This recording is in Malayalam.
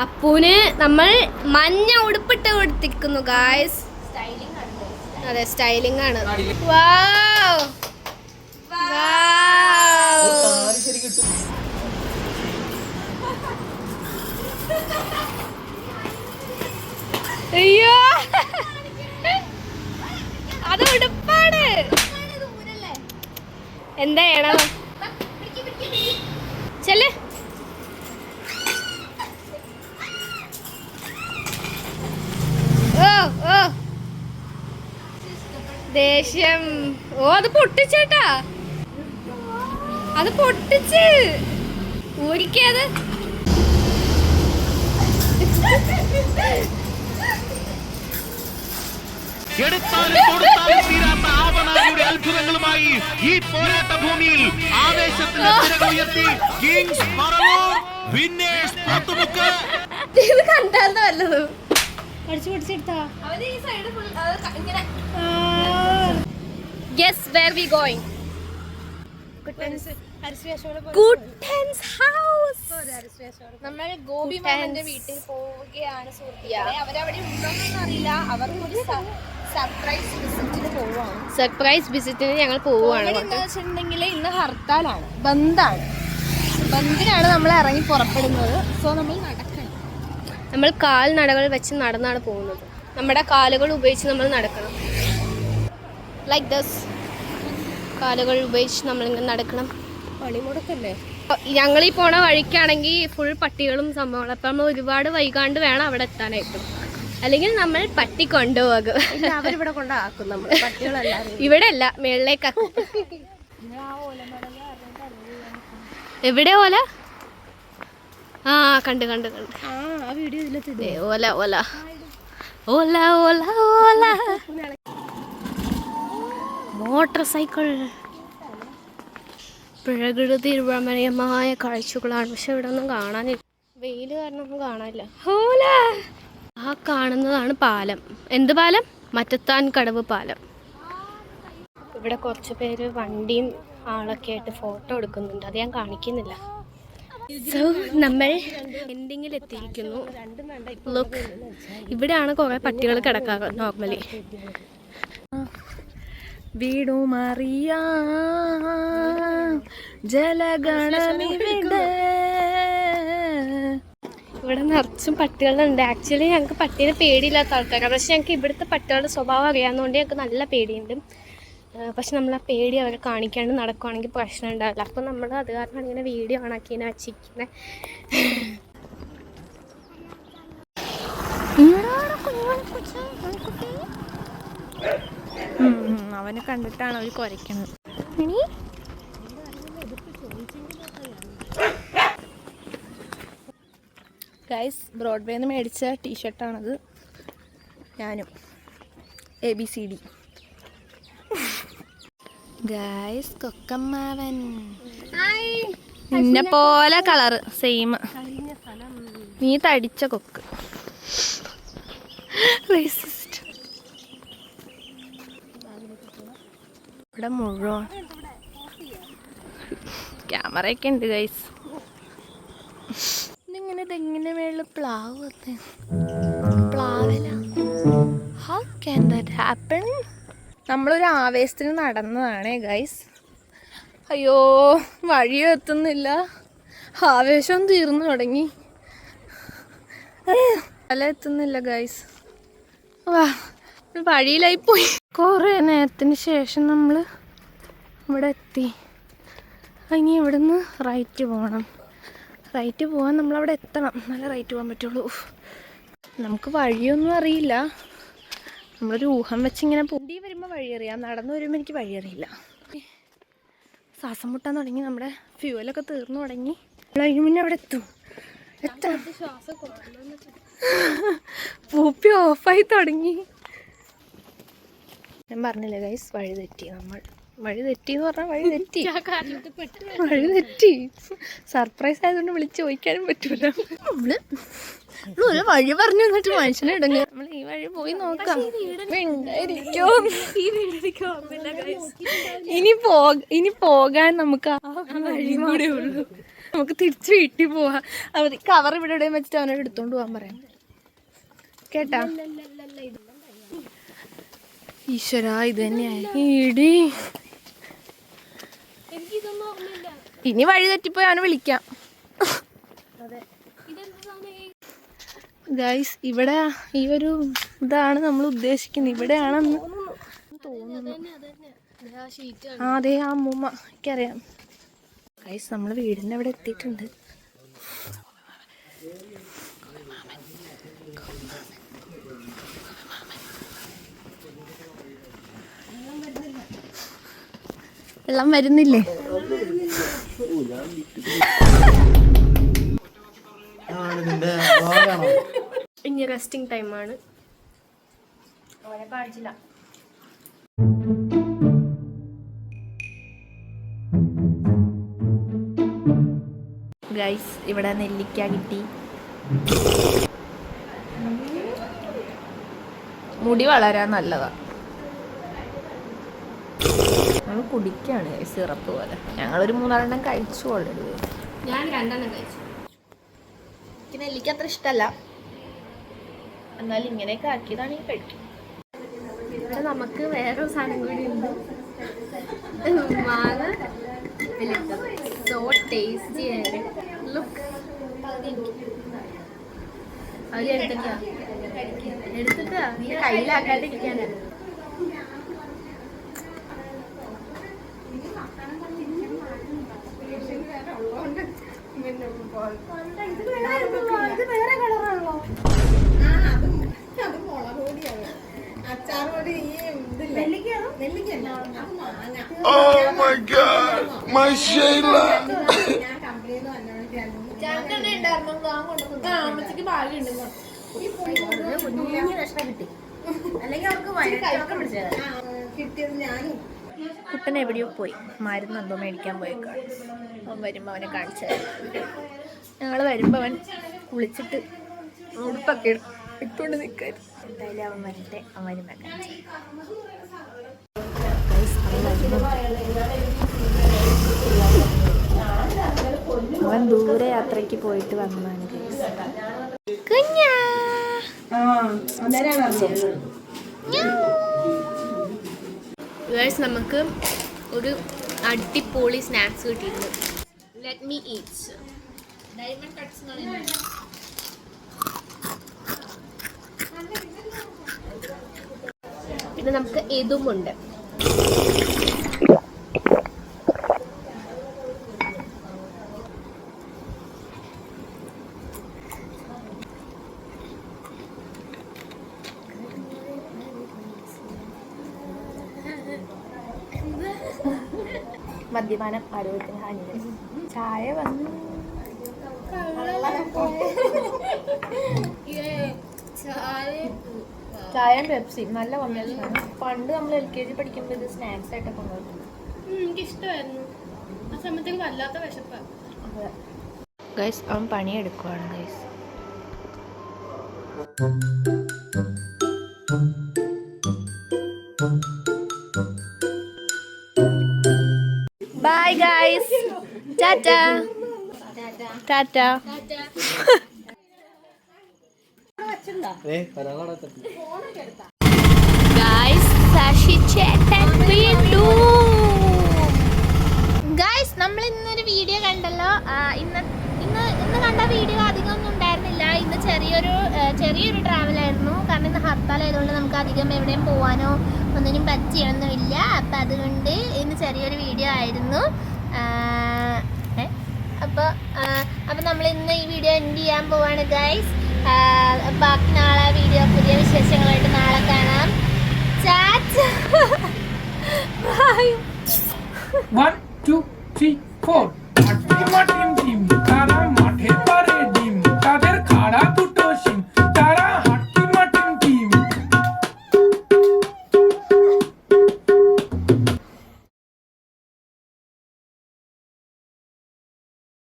അപ്പൂന് നമ്മൾ മഞ്ഞ ഉടുപ്പിട്ട് കൊടുത്തിരിക്കുന്നു ഗായ്സ്. അതെ, സ്റ്റൈലിംഗ് ആണ്. വാവ് അയ്യോ, അത് ഉടുപ്പാണ്. എന്താ ചെയ്യണം? ചെല്ല്. ഓ ഓ ദേഷ്യം. ഓ, അത് പൊട്ടിച്ചേട്ടാ, അത് പൊട്ടിച്ച് ഊരിക്കത്. എടുത്താലും കൊടുത്താലും തീരാത്ത ആവനാഴിയുടെ അത്ഭുതങ്ങളുമായി ഈ പോരാട്ട ഭൂമിയിൽ ആവേശത്തിന്റെ തിരകളുയർത്തി കിങ്സ് പറവൂർ വിന്നേഴ്സ് പത്തുമുക്ക്. ഇത് കണ്ടായിരുന്നു വല്ലതും പഠിച്ചു പിടിച്ചെടുത്താ. Guess where we going? Kuttens house. നമ്മൾ ഗോപി മാമന്റെ വീട്ടിൽ പോവുകയാണ് സുഹൃത്തുക്കളെ. അവരവിടെ ഉണ്ടോന്നൊന്നും അറിയില്ല. അവർക്കൊരു സർപ്രൈസ് വിസിറ്റിന് പോവാണ്. സർപ്രൈസ് വിസിറ്റിന് ഞങ്ങൾ പോവുകയാണ്. എന്താ വെച്ചിട്ടുണ്ടെങ്കിൽ ഇന്ന് ഹർത്താലാണ്, ബന്ദാണ്. ബന്ദിനാണ് നമ്മൾ ഇറങ്ങി പുറപ്പെടുന്നത്. സോ നമ്മൾ നടക്കണം. നമ്മൾ കാൽനടകൾ വെച്ച് നടന്നാണ് പോകുന്നത്. നമ്മുടെ കാലുകൾ ഉപയോഗിച്ച് നമ്മൾ നടക്കണം. Like this. കാലുകൾ ഉപയോഗിച്ച് നമ്മളിങ്ങനെ നടക്കണം. പണിമുടക്കല്ലേ. ഞങ്ങളീ പോണ വഴിക്കാണെങ്കിൽ ഫുൾ പട്ടികളും സംഭവങ്ങളും. അപ്പം നമ്മൾ ഒരുപാട് വൈകാണ്ട് വേണം അവിടെ എത്താനായിട്ടും. അല്ലെങ്കിൽ നമ്മൾ പട്ടി കൊണ്ടുപോകും. അവരിവിടെ കൊണ്ടാക്കും നമ്മൾ പട്ടികളെല്ലാവരും. ഇവിടെ അല്ല, മേളിലേക്കാക്കും. എവിടെ ഓല? ആ, കണ്ട് കണ്ട് കണ്ട്. ആ വീഡിയോ ഇതിലെത്തില്ലേ? ഓല ഓല ഓല ഓല ഓല മോട്ടോർ സൈക്കിൾ. പ്രകൃതി രമണീയമായ കാഴ്ചകളാണ്. പക്ഷെ ഇവിടെ ഒന്നും കാണാനില്ല, വെയിൽ കാരണം ഒന്നും കാണാനില്ല. ഓല. ആ കാണുന്നതാണ് പാലം. എന്ത് പാലം? മറ്റത്താൻ കടവ് പാലം. ഇവിടെ കുറച്ച് പേര് വണ്ടിയും ആളൊക്കെ ആയിട്ട് ഫോട്ടോ എടുക്കുന്നുണ്ട്. അത് ഞാൻ കാണിക്കുന്നില്ല. സോ നമ്മൾ എൻഡിങ്ങിൽ എത്തിയിരിക്കുന്നു. ലുക്ക്, ഇവിടെയാണ് കുറേ പട്ടികൾ കിടക്കാറ് നോർമലി. വീടുമറിയ ജലഗണമിവിടെ. ഇവിടെ നിറച്ചും പട്ടികളുണ്ട്. ആക്ച്വലി ഞങ്ങൾക്ക് പട്ടീനെ പേടിയില്ലാത്ത ആൾക്കാരാണ്. പക്ഷെ ഞങ്ങൾക്ക് ഇവിടുത്തെ പട്ടികളുടെ സ്വഭാവം അറിയാവുന്നതുകൊണ്ട് ഞങ്ങൾക്ക് നല്ല പേടിയുണ്ട്. പക്ഷെ നമ്മൾ ആ പേടി അവരെ കാണിക്കാണ്ട് നടക്കുവാണെങ്കിൽ പ്രശ്നം ഉണ്ടാവില്ല. അപ്പോൾ നമ്മൾ അത് കാരണം ഇങ്ങനെ വീഡിയോ ഓണാക്കി ഇങ്ങനെ വെച്ചിരിക്കുന്നത്. അവനെ കണ്ടിട്ടാണ് അവർ കുരയ്ക്കുന്നത്. ഗൈസ്, ബ്രോഡ്വേന്ന് മേടിച്ച ടീഷർട്ടാണത്. ഞാനും ABCD. ഗൈസ്, കൊക്കമ്മാവൻ നിന്നെ പോലെ കളറ് സെയിം. നീ തടിച്ച കൊക്ക്. ഇവിടെ മുഴുവൻ ക്യാമറയൊക്കെ ഉണ്ട് ഗൈസ്. ഇതെങ്ങനെ മേളിൽ പ്ലാവ് പ്ലാവില. How can that happen? നമ്മളൊരു ആവേശത്തിന് നടന്നതാണ് ഗൈസ്. അയ്യോ, വഴിയും എത്തുന്നില്ല. ആവേശം തീർന്നു തുടങ്ങി. അല്ല, എത്തുന്നില്ല ഗൈസ്. വാ, വഴിയിലായി പോയി. കുറേ നേരത്തിന് ശേഷം നമ്മൾ ഇവിടെ എത്തി. ഇനി ഇവിടുന്ന് റൈറ്റ് പോകണം. റൈറ്റ് പോകാൻ നമ്മളവിടെ എത്തണം, നല്ല റൈറ്റ് പോകാൻ പറ്റുള്ളൂ. നമുക്ക് വഴിയൊന്നും അറിയില്ല. നമ്മളൊരു ഊഹം വെച്ചിങ്ങനെ പൊന്തി വരുമ്പോൾ വഴി അറിയാം, നടന്നു വരുമ്പോൾ എനിക്ക് വഴി അറിയില്ല. ശ്വാസം മുട്ടാൻ തുടങ്ങി. നമ്മുടെ ഫ്യൂവലൊക്കെ തീർന്നു തുടങ്ങി. അതിന് മുന്നേ അവിടെ എത്താം. പൂപ്പി ഓഫായി തുടങ്ങി. ഞാൻ പറഞ്ഞില്ലേ ഗൈസ്, വഴി തെറ്റി നമ്മൾ. വഴി തെറ്റിന്ന് പറഞ്ഞാൽ വഴി തെറ്റി സർപ്രൈസ് ആയതുകൊണ്ട് വിളിച്ച് ചോദിക്കാനും പറ്റൂല. നമ്മള് ഒരു വഴി പറഞ്ഞു എന്നിട്ട് മനുഷ്യനെ ഇടങ്ങ. നമ്മൾ ഈ വഴി പോയി നോക്കാം. ഇനി പോകാൻ നമുക്ക് ആ വഴി കൂടെ ഉള്ളൂ. നമുക്ക് തിരിച്ച് വീട്ടിൽ പോവാ. അവർ കവർ ഇവിടെ എവിടെയും വെച്ചിട്ട് അവനോട് എടുത്തോണ്ട് പോകാൻ പറയാം കേട്ടാ. ഈശ്വര ഇത് തന്നെയായി ഇടി. ഇനി വഴി തെറ്റിപ്പോയി അവനെ വിളിക്കാം. ഗൈസ് ഇവിടെ ഈ ഒരു ഇതാണ് നമ്മൾ ഉദ്ദേശിക്കുന്നത്. ഇവിടെയാണെന്ന് തോന്നുന്നു. അതെ ആ അമ്മൂമ്മ എനിക്കറിയാം. ഗൈസ് നമ്മൾ വീടിൻ്റെ അവിടെ എത്തിയിട്ടുണ്ട്. വെള്ളം വരുന്നില്ലേ? ഇനി റെസ്റ്റിംഗ് ടൈമാണ്. അവരെ കാണിച്ചില്ല. ഗൈസ് ഇവിടെ നെല്ലിക്ക കിട്ടി. മുടി വളരാൻ നല്ലതാ. ഞങ്ങൾ കുടിക്കാണ് സിറപ്പ് പോലെ. ഞങ്ങളൊരു 3-4 കഴിച്ചു ഓൾറെഡി. ഞാൻ 2 കഴിച്ചു. എനിക്ക് നെല്ലിക്ക അത്ര ഇഷ്ടമല്ല, എന്നാലും ഇങ്ങനെയൊക്കെ ആക്കിയതാണെങ്കിൽ കഴിക്കും. നമുക്ക് വേറൊരു സാധനം കൂടി ഉണ്ട്. മാങ്ങ സോ ടേസ്റ്റി ആണ്. ലുക്ക് അത് എടുത്തിട്ടാ കയ്യിലാക്കാണ്ടിരിക്കാനാണ്. കുട്ടൻ എവിടെയോ പോയി, മരുന്ന് എന്തോ മേടിക്കാൻ പോയേക്കാണ്. അവൻ വരുമ്പോൾ അവനെ കാണിച്ചു തരാം. ഞങ്ങൾ വരുമ്പോൾ അവൻ കുളിച്ചിട്ട് ഉടുപ്പൊക്കെ ഇട്ടുകൊണ്ട് നിൽക്കായിരുന്നു. എന്തായാലും അവൻ വരട്ടെ, അവൻ വരുമ്പോൾ കാണിച്ചു. അവൻ ദൂരെ യാത്രയ്ക്ക് പോയിട്ട് വന്നതാണ്. നമുക്ക് ഒരു അടിപൊളി സ്നാക്സ് കിട്ടിയിട്ടുണ്ട്. Let me eat. Diamond cuts എന്ന് പറയുന്നത് പിന്നെ നമുക്ക് ഇതുമുണ്ട്. മദ്യപാനം ആരോഗ്യത്തിന് ഹാനികരം. ചായ വന്നു. ചായയും പെപ്സി നല്ല കോമ്പിനേഷനാണ്. പണ്ട് നമ്മൾ LKG പഠിക്കുമ്പോൾ ഇത് സ്നാക്സ് ആയിട്ടൊക്കെ കൊണ്ടുപോകും. എനിക്കിഷ്ടമായിരുന്നു. ആ സമയത്തേക്ക് വല്ലാത്ത വിശപ്പാണ്. ഗൈസ് അവൻ പണിയെടുക്കുവാണ്. Guys bye guys. Tata tata. ഗൈസ് നമ്മൾ ഇന്നൊരു വീഡിയോ കണ്ടല്ലോ. ഇന്ന് കണ്ട വീഡിയോ അധികം ഒന്നും ഉണ്ടായിരുന്നില്ല. ഇന്ന് ചെറിയൊരു ട്രാവലായിരുന്നു. കാരണം ഇന്ന് ഹർത്താലായതുകൊണ്ട് നമുക്ക് അധികം എവിടെയും പോകാനോ ഒന്നിനും പറ്റിയൊന്നുമില്ല. അപ്പം അതുകൊണ്ട് ഇന്ന് ചെറിയൊരു വീഡിയോ ആയിരുന്നു. അപ്പോൾ നമ്മൾ ഇന്ന് ഈ വീഡിയോ എൻഡ് ചെയ്യാൻ പോവാണ് ഗൈസ്. ബാക്കി നാളെ വീഡിയോ പുതിയ വിശേഷങ്ങളായിട്ട് നാളെ കാണാം. ചാറ്റ് 1 2 3 4